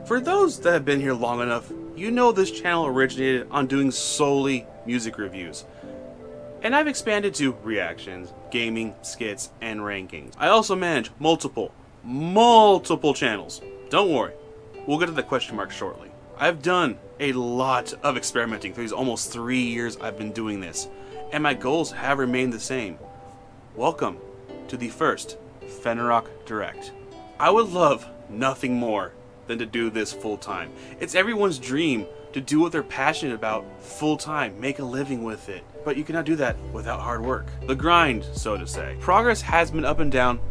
For those that have been here long enough, you know this channel originated on doing solely music reviews. And I've expanded to reactions, gaming, skits, and rankings. I also manage multiple channels. Don't worry, we'll get to the question mark shortly. I've done a lot of experimenting through these almost 3 years I've been doing this, and my goals have remained the same. Welcome to the first Fenrirock Direct. I would love nothing more than to do this full time. It's everyone's dream to do what they're passionate about full time, make a living with it. But you cannot do that without hard work. The grind, so to say. Progress has been up and down,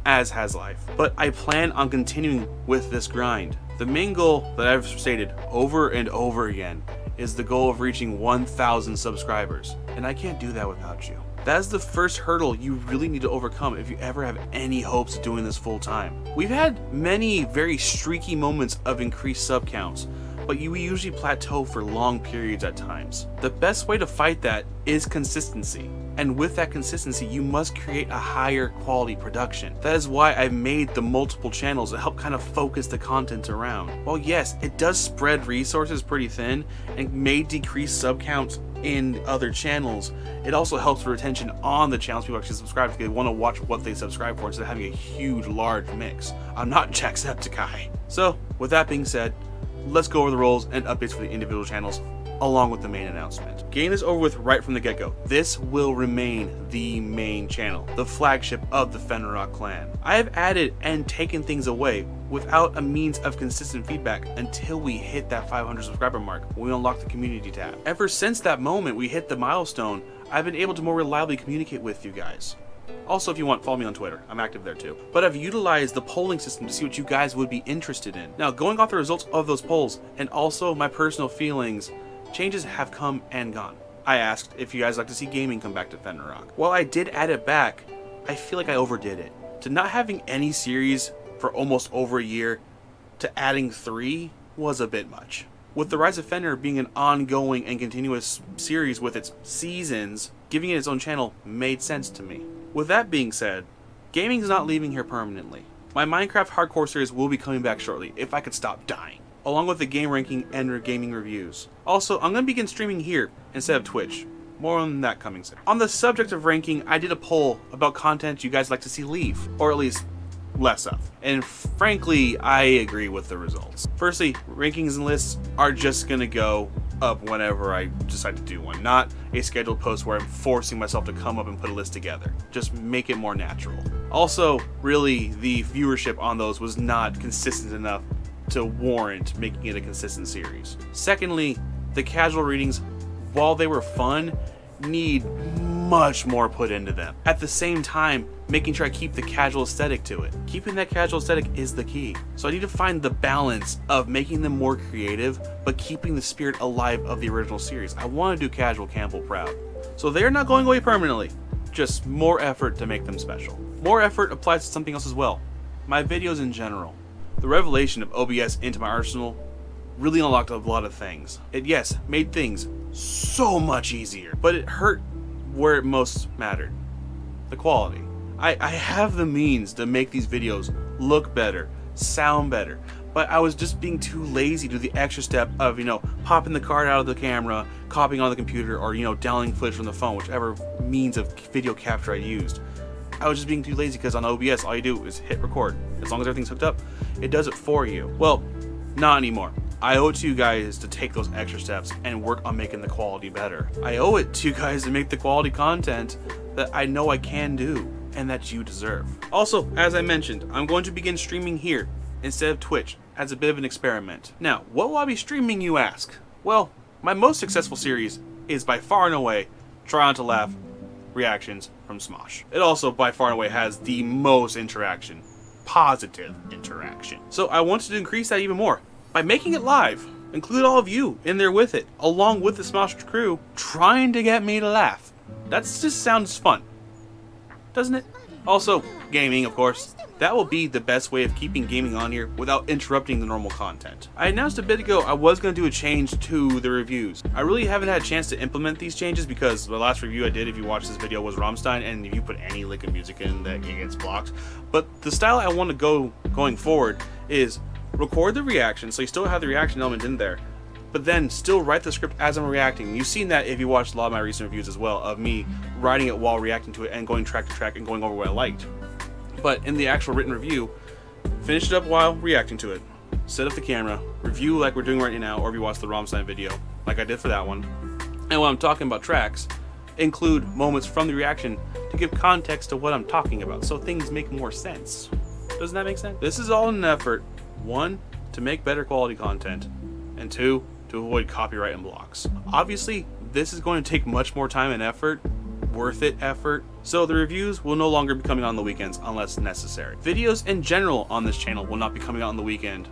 as has life. But I plan on continuing with this grind. The main goal that I've stated over and over again is the goal of reaching 1,000 subscribers. And I can't do that without you. That's the first hurdle you really need to overcome if you ever have any hopes of doing this full time. We've had many very streaky moments of increased sub counts, but we usually plateau for long periods at times. The best way to fight that is consistency. And with that consistency, you must create a higher quality production. That is why I've made the multiple channels to help kind of focus the content around. While yes, it does spread resources pretty thin and may decrease sub counts in other channels, it also helps for retention on the channels people actually subscribe to because they want to watch what they subscribe for instead of having a huge, large mix. I'm not Jacksepticeye. So, with that being said, let's go over the roles and updates for the individual channels along with the main announcement. Getting this over with right from the get-go, this will remain the main channel, the flagship of the Fenrirock clan. I have added and taken things away without a means of consistent feedback until we hit that 500 subscriber mark when we unlock the community tab. Ever since that moment we hit the milestone, I've been able to more reliably communicate with you guys. Also, if you want, follow me on Twitter. I'm active there too. But I've utilized the polling system to see what you guys would be interested in. Now, going off the results of those polls and also my personal feelings, changes have come and gone. I asked if you guys like to see gaming come back to Fenrirock. While I did add it back, I feel like I overdid it. To not having any series for almost over a year to adding 3 was a bit much. With the Rise of Fenrir being an ongoing and continuous series with its seasons, giving it its own channel made sense to me. With that being said, gaming is not leaving here permanently. My Minecraft Hardcore series will be coming back shortly if I could stop dying, along with the game ranking and gaming reviews. Also, I'm going to begin streaming here instead of Twitch. More on that coming soon. On the subject of ranking, I did a poll about content you guys like to see leave, or at least less of. And frankly, I agree with the results. Firstly, rankings and lists are just going to go up whenever I decide to do one, not a scheduled post where I'm forcing myself to come up and put a list together. Just make it more natural. Also, really, the viewership on those was not consistent enough to warrant making it a consistent series. Secondly, the casual readings, while they were fun, need much more put into them. At the same time, making sure I keep the casual aesthetic to it. Keeping that casual aesthetic is the key. So I need to find the balance of making them more creative, but keeping the spirit alive of the original series. I want to do Casual Campbell proud. So they're not going away permanently, just more effort to make them special. More effort applies to something else as well. My videos in general. The revelation of OBS into my arsenal really unlocked a lot of things. It, yes, made things so much easier, but it hurt where it most mattered. The quality. I have the means to make these videos look better, sound better, but I was just being too lazy to do the extra step of, popping the card out of the camera, copying on the computer, or, downloading footage from the phone, whichever means of video capture I used. I was just being too lazy because on OBS, all you do is hit record. As long as everything's hooked up, it does it for you. Well, not anymore. I owe it to you guys to take those extra steps and work on making the quality better. I owe it to you guys to make the quality content that I know I can do and that you deserve. Also, as I mentioned, I'm going to begin streaming here instead of Twitch as a bit of an experiment. Now, what will I be streaming, you ask? Well, my most successful series is by far and away Try Not to Laugh reactions from Smosh. It also by far and away has the most interaction, positive interaction. So I wanted to increase that even more by making it live. Include all of you in there with it, along with the Smosh crew, trying to get me to laugh. That just sounds fun, doesn't it? Also, gaming, of course. That will be the best way of keeping gaming on here without interrupting the normal content. I announced a bit ago I was going to do a change to the reviews. I really haven't had a chance to implement these changes because the last review I did, if you watch this video, was Rammstein, and if you put any lick of music in, that it gets blocked. But the style I want to go going forward is record the reaction, so you still have the reaction element in there, but then still write the script as I'm reacting. You've seen that if you watched a lot of my recent reviews as well, of me writing it while reacting to it and going track to track and going over what I liked. But in the actual written review, finish it up while reacting to it. Set up the camera, review like we're doing right now, or if you watch the Rammstein video, like I did for that one. And when I'm talking about tracks, include moments from the reaction to give context to what I'm talking about, so things make more sense. Doesn't that make sense? This is all in an effort, 1, to make better quality content, and 2, to avoid copyright and blocks. Obviously, this is going to take much more time and effort, worth it effort, so the reviews will no longer be coming on the weekends unless necessary. Videos in general on this channel will not be coming out on the weekend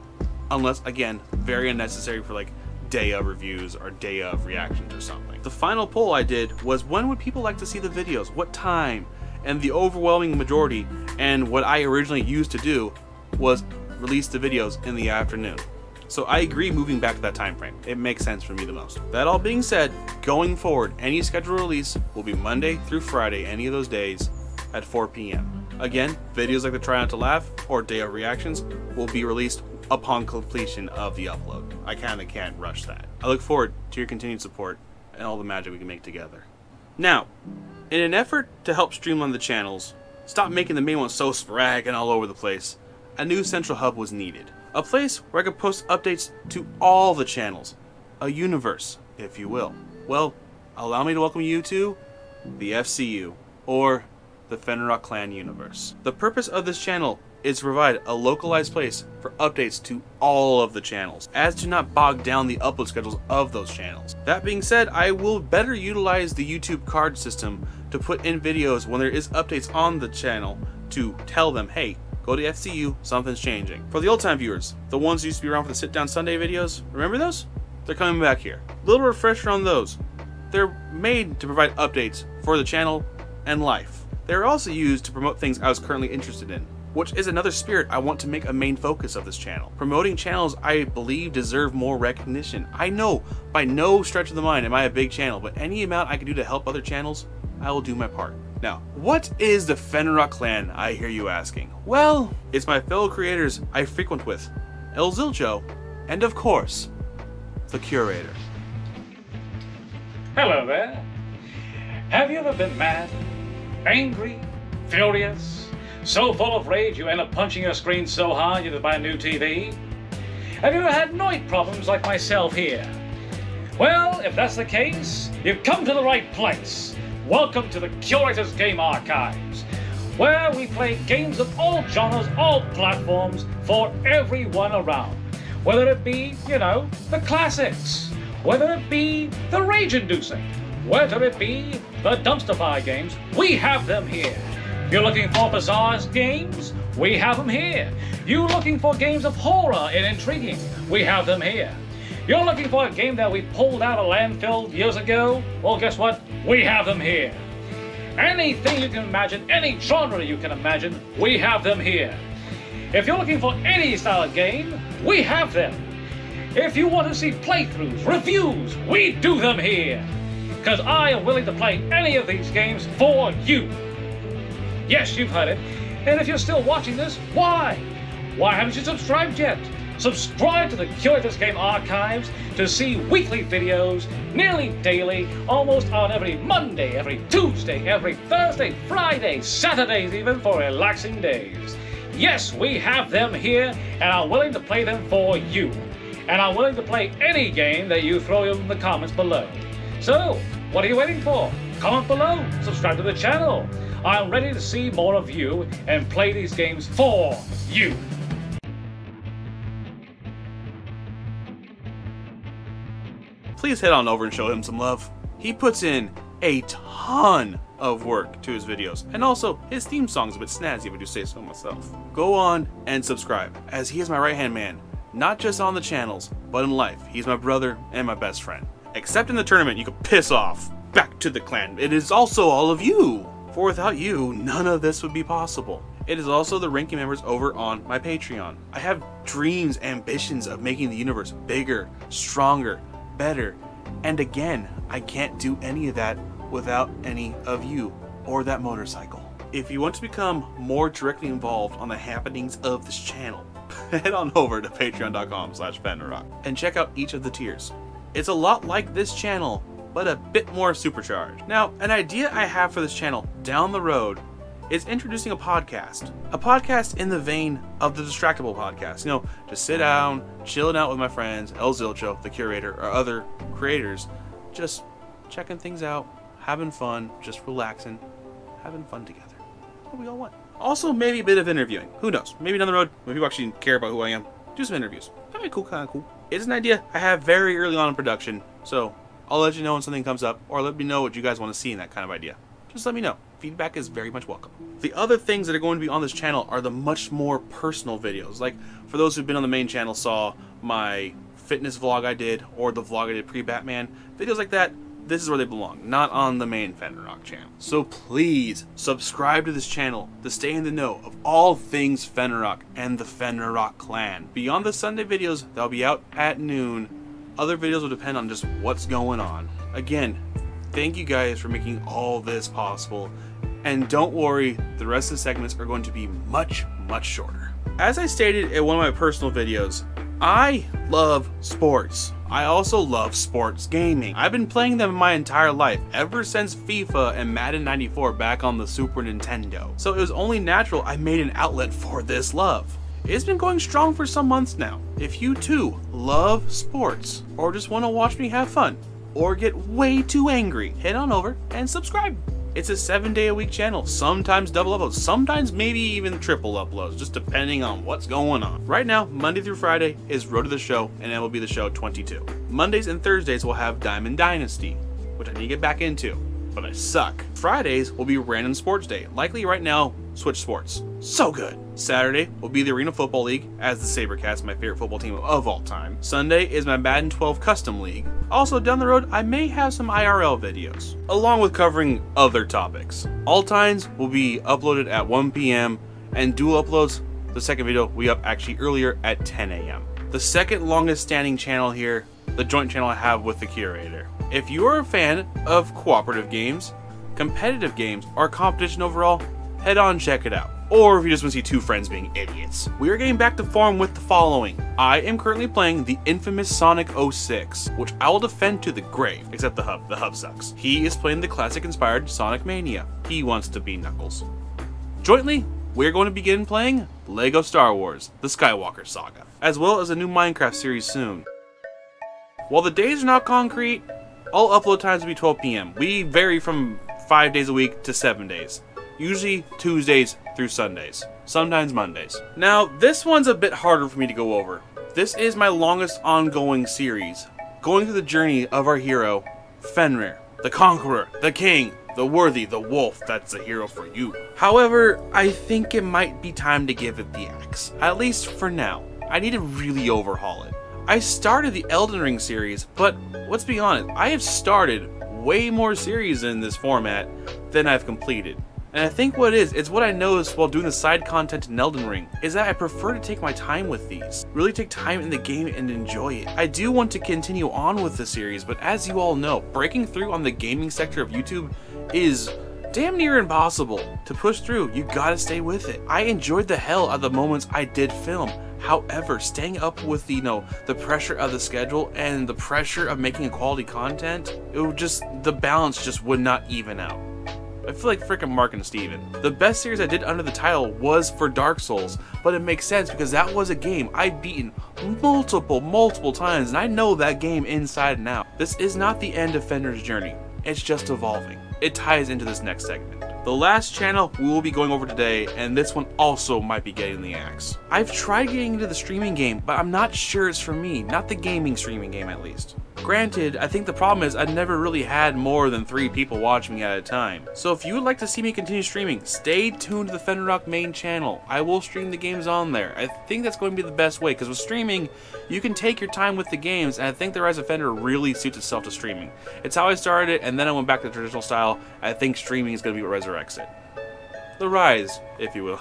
unless, again, very unnecessary for like day of reviews or day of reactions or something. The final poll I did was, when would people like to see the videos? What time? And the overwhelming majority, and what I originally used to do, was release the videos in the afternoon. So I agree moving back to that time frame. It makes sense for me the most. That all being said, going forward, any scheduled release will be Monday through Friday, any of those days, at 4 p.m. Again, videos like the Try Not to Laugh or Day of Reactions will be released upon completion of the upload. I kinda can't rush that. I look forward to your continued support and all the magic we can make together. Now, in an effort to help streamline the channels, stop making the main ones so sporadic and all over the place, a new central hub was needed. A place where I could post updates to all the channels. A universe, if you will. Well, allow me to welcome you to the FCU, or the Fenrirock Clan universe. The purpose of this channel is to provide a localized place for updates to all of the channels, as to not bog down the upload schedules of those channels. That being said, I will better utilize the YouTube card system to put in videos when there is updates on the channel to tell them, hey, go to FCU, something's changing. For the old time viewers, the ones who used to be around for the sit down Sunday videos, remember those? They're coming back here. Little refresher on those. They're made to provide updates for the channel and life. They're also used to promote things I was currently interested in, which is another spirit I want to make a main focus of this channel. Promoting channels I believe deserve more recognition. I know, by no stretch of the mind am I a big channel, but any amount I can do to help other channels, I will do my part. Now, what is the Fenrirock Clan, I hear you asking? Well, it's my fellow creators I frequent with, El Zilcho, and of course, the Curator. Hello there. Have you ever been mad, angry, furious, so full of rage you end up punching your screen so hard you have to buy a new TV? Have you ever had noise problems like myself here? Well, if that's the case, you've come to the right place. Welcome to the Curator's Game Archives, where we play games of all genres, all platforms, for everyone around. Whether it be, the classics, whether it be the rage-inducing, whether it be the dumpster fire games, we have them here. You're looking for bizarre games? We have them here. You're looking for games of horror and intriguing? We have them here. You're looking for a game that we pulled out of landfill years ago? Well, guess what? We have them here. Anything you can imagine, any genre you can imagine, we have them here. If you're looking for any style of game, we have them. If you want to see playthroughs, reviews, we do them here. Because I am willing to play any of these games for you. Yes, you've heard it. And if you're still watching this, why? Why haven't you subscribed yet? Subscribe to the Curator's Game Archives to see weekly videos, nearly daily, almost on every Monday, every Tuesday, every Thursday, Friday, Saturdays even, for relaxing days. Yes, we have them here, and are willing to play them for you. And are willing to play any game that you throw in the comments below. So, what are you waiting for? Comment below, subscribe to the channel. I'm ready to see more of you and play these games for you. Please head on over and show him some love. He puts in a ton of work to his videos, and also his theme song's a bit snazzy if I do say so myself. Go on and subscribe, as he is my right-hand man, not just on the channels, but in life. He's my brother and my best friend. Except in the tournament, you can piss off. Back to the clan. It is also all of you. For without you, none of this would be possible. It is also the ranking members over on my Patreon. I have dreams, ambitions of making the universe bigger, stronger, better, and again, I can't do any of that without any of you or that motorcycle. If you want to become more directly involved on the happenings of this channel, head on over to patreon.com/Fenrirock and check out each of the tiers. It's a lot like this channel, but a bit more supercharged. Now, an idea I have for this channel down the road is introducing a podcast. A podcast in the vein of the Distractable podcast. You know, just sit down, chilling out with my friends, El Zilcho, the curator, or other creators, just checking things out, having fun, just relaxing, having fun together. What we all want. Also, maybe a bit of interviewing. Who knows? Maybe down the road, when people actually care about who I am, do some interviews. That'd be cool, kind of cool. It's an idea I have very early on in production, so I'll let you know when something comes up, or let me know what you guys want to see in that kind of idea. Just let me know. Feedback is very much welcome. The other things that are going to be on this channel are the much more personal videos. Like, for those who've been on the main channel saw my fitness vlog I did, or the vlog I did pre-Batman. Videos like that, this is where they belong, not on the main Fenrirock channel. So please, subscribe to this channel to stay in the know of all things Fenrirock and the Fenrirock clan. Beyond the Sunday videos that'll be out at noon, other videos will depend on just what's going on. Again, thank you guys for making all this possible. And don't worry, the rest of the segments are going to be much, much shorter. As I stated in one of my personal videos, I love sports. I also love sports gaming. I've been playing them my entire life, ever since FIFA and Madden 94 back on the Super Nintendo. So it was only natural I made an outlet for this love. It's been going strong for some months now. If you too love sports, or just want to watch me have fun, or get way too angry, head on over and subscribe. It's a 7-day-a-week channel, sometimes double uploads, sometimes maybe even triple uploads, just depending on what's going on. Right now, Monday through Friday is Road to the Show and MLB The Show 22. Mondays and Thursdays will have Diamond Dynasty, which I need to get back into, but I suck. Fridays will be Random Sports Day, likely right now, Switch Sports. So good. Saturday will be the Arena Football League, as the Sabercats, my favorite football team of all time. Sunday is my Madden 12 Custom League. Also, down the road, I may have some IRL videos, along with covering other topics. All times will be uploaded at 1 p.m., and dual uploads, the second video will be up actually earlier at 10 a.m. The second longest standing channel here, the joint channel I have with the curator. If you are a fan of cooperative games, competitive games, or competition overall, head on check it out. Or if you just want to see two friends being idiots. We are getting back to form with the following. I am currently playing the infamous Sonic 06, which I will defend to the grave, except the hub. The hub sucks. He is playing the classic-inspired Sonic Mania. He wants to be Knuckles. Jointly, we're going to begin playing LEGO Star Wars, the Skywalker Saga, as well as a new Minecraft series soon. While the days are not concrete, all upload times will be 12 p.m. We vary from 5 days a week to 7 days. Usually Tuesdays through Sundays, sometimes Mondays. Now, this one's a bit harder for me to go over. This is my longest ongoing series, going through the journey of our hero, Fenrir, the Conqueror, the King, the Worthy, the Wolf. That's the hero for you. However, I think it might be time to give it the axe, at least for now. I need to really overhaul it. I started the Elden Ring series, but let's be honest, I have started way more series in this format than I've completed. And I think what it is, it's what I noticed while doing the side content in Elden Ring, is that I prefer to take my time with these. Really take time in the game and enjoy it. I do want to continue on with the series, but as you all know, breaking through on the gaming sector of YouTube is damn near impossible. To push through, you gotta stay with it. I enjoyed the hell out of the moments I did film. However, staying up with the pressure of the schedule and the pressure of making a quality content, the balance just would not even out. I feel like frickin' Mark and Steven. The best series I did under the title was for Dark Souls, but it makes sense because that was a game I've beaten multiple times, and I know that game inside and out. This is not the end of Fenrir's journey, it's just evolving. It ties into this next segment. The last channel we will be going over today, and this one also might be getting the axe. I've tried getting into the streaming game, but I'm not sure it's for me, not the gaming streaming game at least. Granted, I think the problem is I've never really had more than 3 people watching me at a time. So if you would like to see me continue streaming, stay tuned to the Fenrirock main channel. I will stream the games on there. I think that's going to be the best way, because with streaming, you can take your time with the games, and I think the Rise of Fenrir really suits itself to streaming. It's how I started it, and then I went back to the traditional style. I think streaming is going to be what resurrects it. The rise, if you will.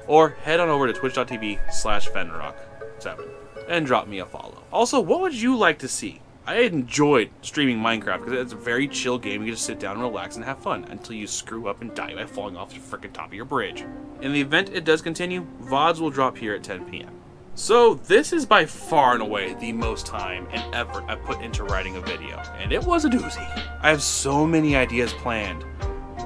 Or head on over to twitch.tv/Fenrirock7 and drop me a follow. Also, what would you like to see? I enjoyed streaming Minecraft because it's a very chill game. You just sit down and relax and have fun until you screw up and die by falling off the frickin' top of your bridge. In the event it does continue, VODs will drop here at 10 p.m. So this is by far and away the most time and effort I put into writing a video, and it was a doozy. I have so many ideas planned.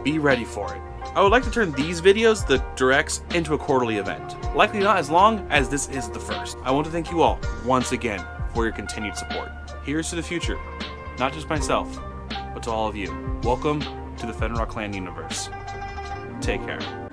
Be ready for it. I would like to turn these videos, the directs, into a quarterly event. Likely not as long as this is the first. I want to thank you all, once again, for your continued support. Here's to the future. Not just myself, but to all of you. Welcome to the Fenrirock Clan universe. Take care.